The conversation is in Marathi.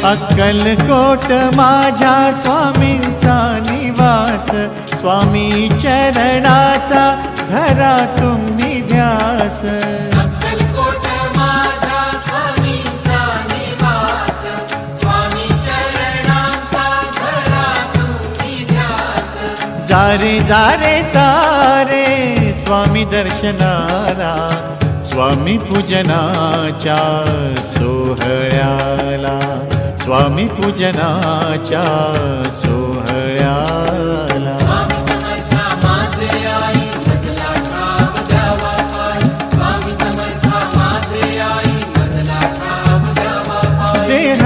अक्कलकोट माझ्या स्वामींचा निवास, स्वामी चरणाचा धरा तुम्ही ध्यास। अक्कलकोट माझ्या स्वामींचा निवास, स्वामी चरणाचा धरा तुम्ही ध्यास। जारे जारे सारे स्वामी दर्शनाला, स्वामी पूजनाच्या सोहळ्याला, स्वामी पूजनाच्या सोहळ्याला। स्वामी समर्था माझे आई मजला ठाव द्यावा पाय, स्वामी समर्था माझे आई मजला ठाव द्यावा पाय। देह